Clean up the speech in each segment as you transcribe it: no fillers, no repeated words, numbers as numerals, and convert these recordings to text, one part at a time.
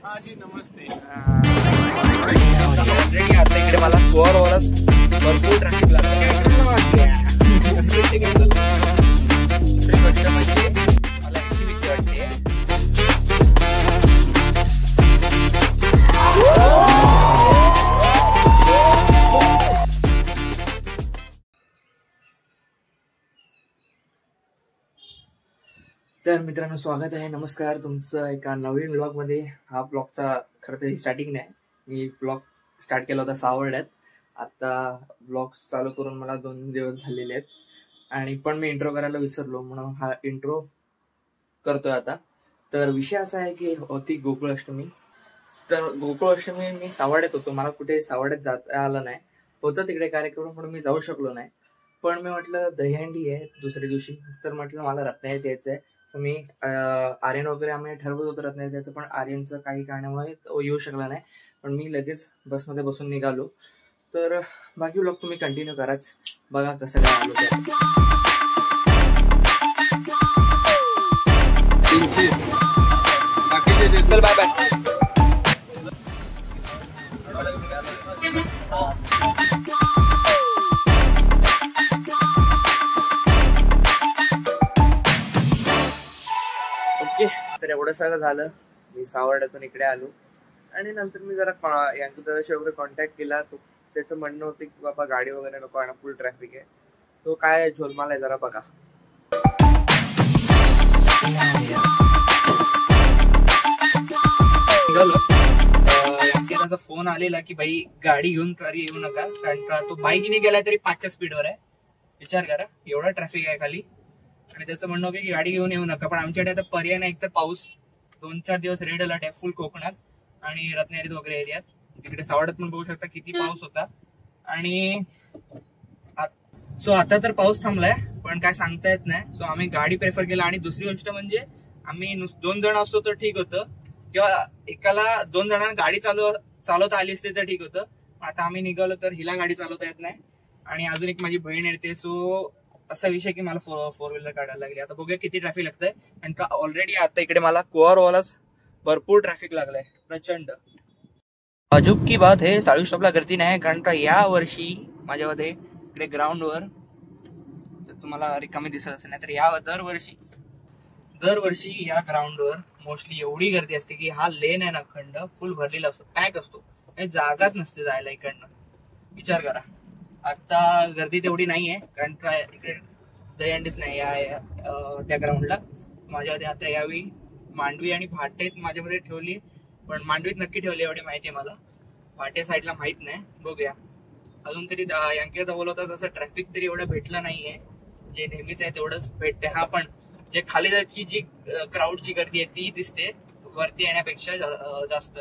हाँ जी नमस्ते। ऑलरेडी आता इकडे मला 4 hours भरपूर ट्रॅफिक लागतं. मला याची भीती वाटते. तर मित्रांनो स्वागत आहे, नमस्कार तुमचं एका नवीन ब्लॉग मध्ये. हा ब्लॉगचा खरं तर स्टार्टिंग नाही, मी ब्लॉग स्टार्ट केला होता सावर्ड्यात. आता ब्लॉग चालू करून मला 2 दिवस झालेले आहेत आणि पण मी इंट्रो करायला विसरलो, म्हणून हा इंट्रो करतोय आता. तर विषय असा आहे की होती गोकुळाष्टमी. तर गोकुळाष्टमी मी सावर्ड्यात होतो, मला कुठे सावर्ड्यात जाता आलं नाही. होतं तिकडे कार्यक्रम पण मी जाऊ शकलो नाही. पण मी म्हटलं दहीहंडी आहे दुसऱ्या दिवशी, तर म्हटलं मला रत्नागिरीत यायचं आहे. तर मी आर्यन वगैरे आम्ही ठरवत होतो रत्नागिरीत यायचं, पण आर्यनचं काही कारणामुळे येऊ शकला नाही. पण मी लगेच बसमध्ये बसून निघालो. तर बाकी ब्लॉग तुम्ही कंटिन्यू कराच, बघा कसं काय आलो ते. चल बाय बाय. ओके, तर एवढं सगळं झालं. मी सावर्ड्यातून इकडे आलो आणि नंतर मी जरा यांच्याशी वगैरे कॉन्टॅक्ट केला. तो त्याचं म्हणणं होतं की बाबा गाडी वगैरे नको आणि फुल ट्रॅफिक आहे. तो काय झोलमाल आहे जरा बघा. यांचा फोन आलेला की भाई गाडी घेऊन तरी येऊ नका, कारण का तो बाईकने गेलाय तरी 5च्या स्पीडवर आहे. विचार करा, एवढा ट्रॅफिक आहे खाली. आणि त्याचं म्हणणं होतं की गाडी घेऊन येऊ नका, पण आमच्याकडे आता पर्याय नाही. एकतर पाऊस 2-4 दिवस रेड अलर्ट आहे फुल कोकणात आणि रत्नागिरीत वगैरे एरियात. तिकडे सावर्ड्यात पण बघू शकता किती पाऊस होता. आणि सो आता तर पाऊस थांबलाय, पण काय सांगता येत नाही. सो आम्ही गाडी प्रेफर केला. आणि दुसरी गोष्ट म्हणजे आम्ही 2 जण असतो तर ठीक होतं, किंवा एकाला 2 जणांना गाडी चालवता आली असते तर ठीक होतं. आता आम्ही निघालो तर हिला गाडी चालवता येत नाही आणि अजून एक माझी बहीण येते. सो असा विषय की मला 4 व्हीलर काढायला लागली. आता बघूया किती ट्रॅफिक लागतंय, कारण का ऑलरेडी आता इकडे मला कोअरवालाच भरपूर ट्रॅफिक लागलंय, प्रचंड. अजूब की बात है, साळू स्टॉपला गर्दी नाही, कारण का या वर्षी माझ्यामध्ये इकडे ग्राउंडवर तुम्हाला रिकामी दिसत असेल, नाही तर या दरवर्षी या ग्राउंडवर मोस्टली एवढी गर्दी असते की हा लेन आहे ना खंड फुल भरलेला असतो, पॅक असतो, जागाच नसते जायला इकडनं. विचार करा. आता गर्दी तेवढी नाहीये, कारण काय इकडे दहीहंडीच नाही त्या ग्राउंडला. माझ्यामध्ये आता यावेळी मांडवी आणि भाटेत माझ्यामध्ये ठेवली, पण मांडवीत नक्की ठेवली एवढी माहिती आहे मला. भाटे साईडला माहित नाही, बघूया. अजून तरी यांकडे बोलवतात तसं ट्रॅफिक तरी एवढं भेटलं नाहीये. जे नेहमीच आहे तेवढंच भेटते. हा पण जे खाली जायची जी क्राऊडची गर्दी आहे ती दिसते, वरती येण्यापेक्षा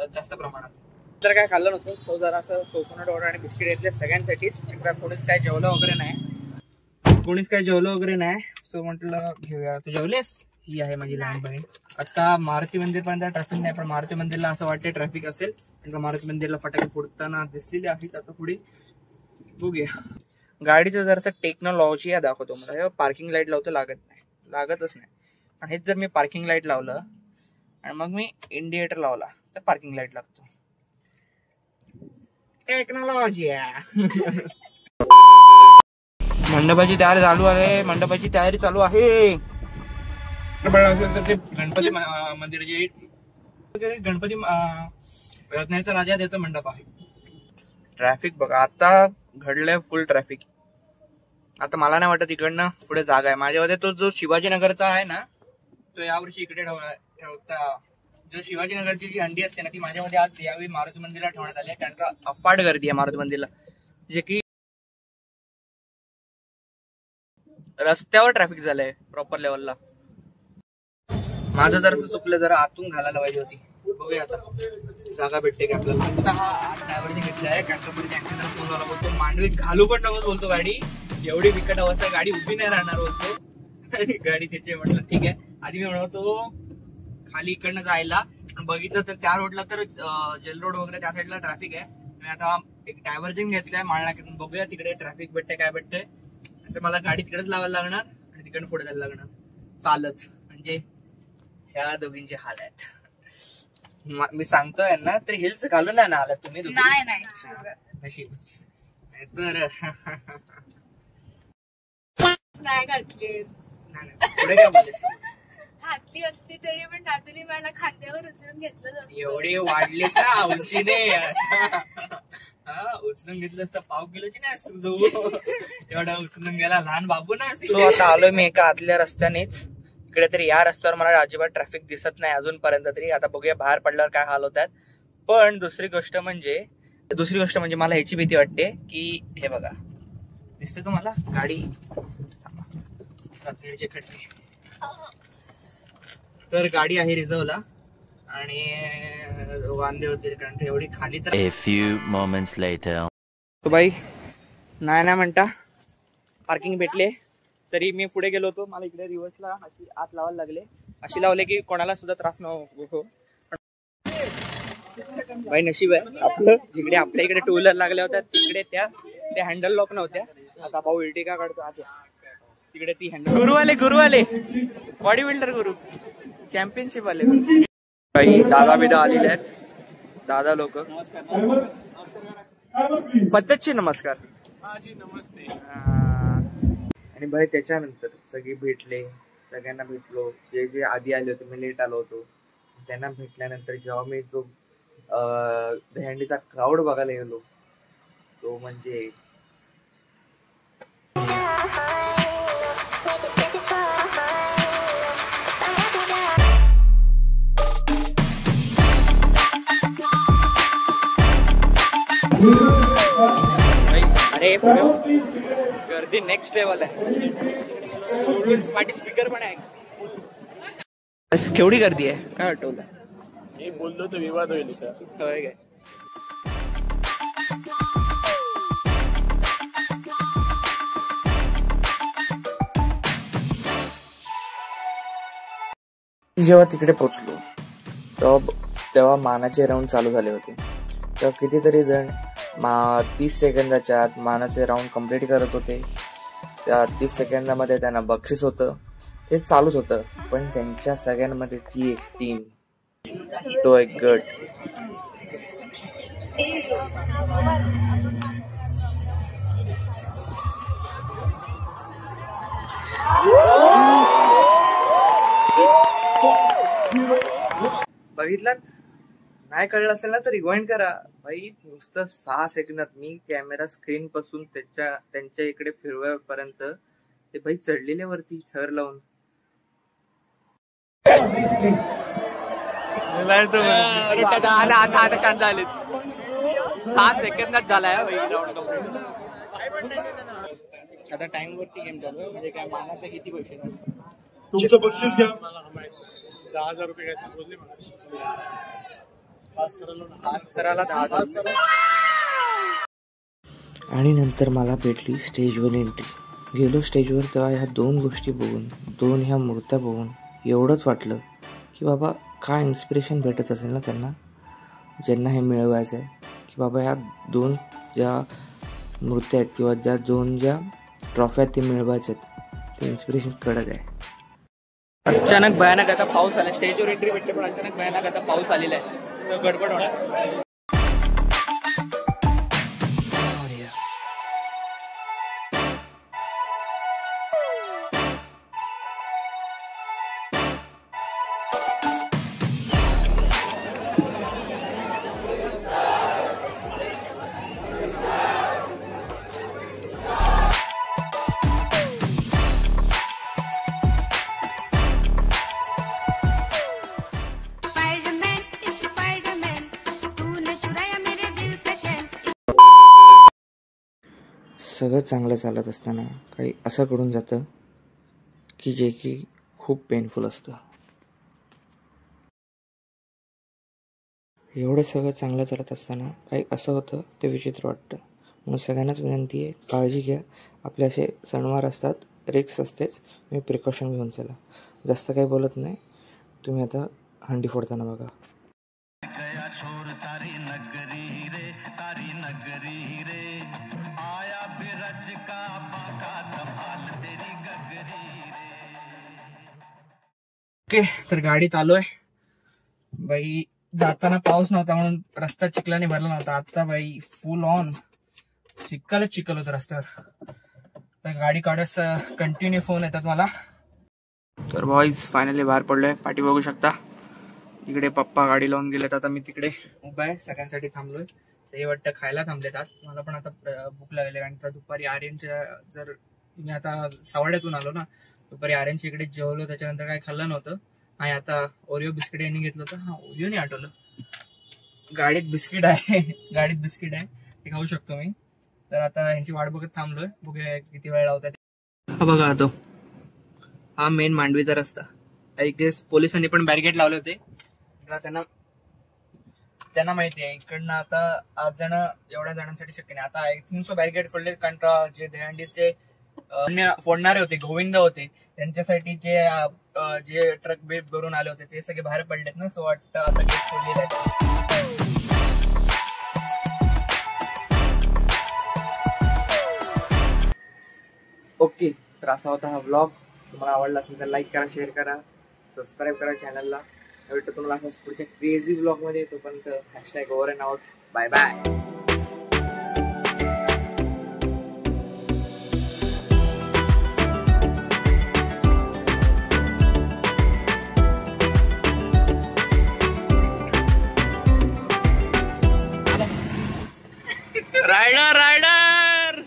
जास्त प्रमाणात. तर काय खाल्लं नव्हतं, सो जरा असं कोकोनट वॉटर आणि बिस्किट घेतले सगळ्यांसाठीच. कोणीच काय जेवलं वगैरे नाही. सो म्हटलं घेऊया. तू जेवलेस? ही आहे माझी लहान बहीण. आता मारुती मंदिर पर्यंत ट्रॅफिक नाही, पण मारुती मंदिरला असं वाटते ट्रॅफिक असेल, कारण का मारुती मंदिरला फटाके फोडताना दिसलेले आहेत. आता पुढे बघूया. गाडीचं जरासं टेक्नॉलॉजी आहे दाखवतो मला. पार्किंग लाईट लावतो, लागतच नाही. आणि हेच जर मी पार्किंग लाईट लावलं आणि मग मी इंडिकेटर लावला तर पार्किंग लाईट लागतो. टेक्नॉलॉजी आहे. मंडपाची तयारी चालू आहे. गणपती मंदिर गणपती रत्नागिरीचा राजा त्याचा मंडप आहे. ट्रॅफिक बघा, आता घडलंय फुल ट्रॅफिक. आता मला नाही वाटत इकडनं पुढे जागा आहे. माझ्यामध्ये तो जो शिवाजीनगरचा आहे ना, तो यावर्षी इकडे ठेवता. जो शिवाजीनगरची जी हंडी असते ना, ती माझ्यामध्ये आज यावेळी मारुती मंदिरला ठेवण्यात आली आहे, कारण का अफाट गर्दी आहे मारुती मंदिरला. जे की रस्त्यावर ट्रॅफिक झालंय प्रॉपर लेवलला. माझं जरासं चुकलं, जरा आतून घालायला पाहिजे होती. बघूया आता जागा भेटते का आपल्याला. आता हा ड्रायव्हरने घेतलाय, बोलतो मांडवीत घालू पण नको बोलतो गाडी. एवढी बिकट अवस्था, गाडी उभी नाही राहणार बोलतो. आणि गाडी त्याची म्हटलं ठीक आहे. आधी मी म्हणतो खाली इकडनं जायला, पण बघितलं तर त्या रोडला तर जेल रोड वगैरे त्या साईडला ट्रॅफिक आहे. मी आता एक डायव्हर्जन घेतलाय माळनाक्यातून, बघूया तिकडे ट्रॅफिक भेटते काय भेटतंय. तर मला गाडी तिकडेच लावायला लागणार आणि तिकडे पुढे जायला लागणार चालत. म्हणजे ह्या दोघींचे हाल आहेत. मी सांगतोय ना तरी हिल्स घालून नाही ना आला तुम्ही. नाही नशीब तर नाही घातली. पुढे काय बोललीस घातली असती तरी पण दादूने मला खांद्यावर उचलून घेतलं असतं. एवढी वाढलीस ना उंचीने. उचलून घेतलं असतं 1.5 किलोची नाही असतो तू. एवढा उचलून गेला लहान बाबू नाही असतो. आता आलोय मी एका आतल्या रस्त्यानेच. इकडे तरी या रस्त्यावर मला अजिबात ट्रॅफिक दिसत नाही अजूनपर्यंत तरी. आता बघूया बाहेर पडल्यावर काय हाल होतात. पण दुसरी गोष्ट म्हणजे मला ह्याची भीती वाटते की हे बघा दिसते तुम्हाला गाडी रात्रीचे खड्डे. तर गाडी आहे रिझर्वला आणि वांदे होते कारण एवढी खाली. तर A few moments later. तो बाई नाही म्हणता पार्किंग भेटले तरी मी पुढे गेलो होतो. मला इकडे रिव्हर्सला अशी आत लावायला लागले. अशी लावले की कोणाला सुद्धा त्रास नको. बाई नशीब आहे आपलं. जिकडे आपल्या इकडे टू व्हीलर लागल्या होत्या तिकडे त्या हँडल लॉक नव्हत्या. आता भाऊ इल्टिका काढतो आत. तिकडे ती हँडल. गुरुवाले बॉडी बिल्डर गुरु चॅम्पियनशिप वाले काही दादा बिदा आलेले आहेत. दादा लोक पद्धतशीर नमस्कार. आणि भाई त्याच्यानंतर सगळे भेटले. सगळ्यांना भेटलो. जे जे आधी आले होते मी लेट आलो होतो त्यांना भेटल्यानंतर जेव्हा मी जो दहीहंडीचा क्राऊड बघायला गेलो तो म्हणजे अरे गर्दी नेक्स्ट लेवल आहे. पाठी स्पीकर पण आहे. केवढी गर्दी आहे काय वाटवलं. मी बोललो तर विवाद होईल सर. होय काय. जेव्हा तिकडे पोहोचलो तेव्हा मानाचे राऊंड चालू झाले होते. तेव्हा कितीतरी जण 30 सेकंदाच्या आत मानाचे राऊंड कंप्लीट करत होते. त्या 30 सेकंदामध्ये त्यांना बक्षीस होतं. ते चालूच होतं. पण त्यांच्या सगळ्यांमध्ये ती एक टीम तो एक गट. बघितलात नाही कळलं असेल ना तर रिवाइंड करा. भाई नुसतं 6 सेकंदात मी कॅमेरा स्क्रीन पासून त्यांच्या इकडे फिरवापर्यंत ते भाई चढलेले वरती थर लावून. आता शांत झाले. 6 सेकंदात झालाय राऊंड कंप्लीट. आता टाइम वरती गेम चालू आहे. म्हणजे काय मानाचं किती पैसे तुमचं बक्षीस घ्या. 10,000 रुपये घ्यायचे बोलले मला. पास करायला 10,000. आणि नंतर मला भेटली स्टेजवर एंट्री. गेलो स्टेजवर तेव्हा ह्या 2 गोष्टी बघून ह्या मूर्त्या बघून एवढंच वाटलं की बाबा काय इन्स्पिरेशन भेटत असेल ना त्यांना ज्यांना हे मिळवायचं आहे. की बाबा ह्या 2 ज्या मूर्त्या आहेत किंवा ज्या ट्रॉफ्या ते मिळवायच्या आहेत ते इन्स्पिरेशन कडक आहे. अचानक भयानक आता पाऊस आला. स्टेजवर एंट्री भेटले पण अचानक भयानक आता पाऊस आलेला आहे. सगळं गडबड होणार. सगळं चांगलं चालत असताना काही असं घडून जातं की जे की खूप पेनफुल असतं. एवढं सगळं चांगलं चालत असताना काही असं होतं ते विचित्र वाटतं. म्हणून सगळ्यांनाच विनंती आहे काळजी घ्या. आपले असे सणवार असतात, रिक्स असतेच. मी प्रिकॉशन घेऊन चला. जास्त काही बोलत नाही. तुम्ही आता हंडी फोडताना बघा. ओके तर गाडीत आलोय. बाई जाताना पाऊस नव्हता म्हणून रस्ता चिखलाने भरला नव्हता. आता बाई फुल ऑन चिखल होतं रस्त्यावर. तर गाडी काढस कंटिन्यू फोन येतात मला. तर बॉईज फायनली बाहेर पडलोय. पाठी बघू शकता. इकडे पप्पा गाडी लावून गेलेत. आता मी तिकडे उभा आहे, सगळ्यांसाठी थांबलोय. ते वाटतं खायला थांबलेत आज. मला पण आता भूक लागली कारण का दुपारी आर्यनच्या जर मी आता सावड्यातून आलो ना, दुपारी आर्यनच्या इकडे जेवलो, त्याच्यानंतर काही खाल्लं नव्हतं. आणि आता ओरिओ बिस्किट यांनी घेतलं होतं. हा ओरिओ नाही आठवलं, गाडीत बिस्किट आहे गाडीत बिस्किट आहे, ते खाऊ शकतो मी. तर आता यांची वाट बघत थांबलोय, बघूया किती वेळ लावतात. हा बघा तो हा मेन मांडवीचा रस्ता. आय गेस पोलिसांनी पण बॅरिकेड लावले होते. त्यांना माहिती आहे इकडनं आता 8 जण एवढ्या जणांसाठी शक्य नाही. आता आय थिंक सो बॅरिकेड फोडले कारण का जे दहीहंडीचे फोडणारे होते, गोविंद होते, त्यांच्यासाठी जे ट्रक बेट भरून आले होते ते सगळे बाहेर पडलेत ना. सो वाटतं आता गेट फोडलेले आहेत. ओके, तर असा होता हा व्लॉग. तुम्हाला आवडला असेल तर लाईक करा, शेअर करा, सबस्क्राईब करा चॅनलला. भेटतो तुम्हाला अशाच पुढच्या क्रेझी व्लॉग मध्ये. तोपर्यंत hashtag over and out. Bye bye. Rider rider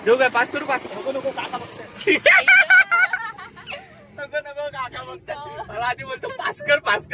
जो काय पास करू. पास नको नको काका बघताय. नको नको काका बघताय. मला आधी बोलतो पास कर पास कर.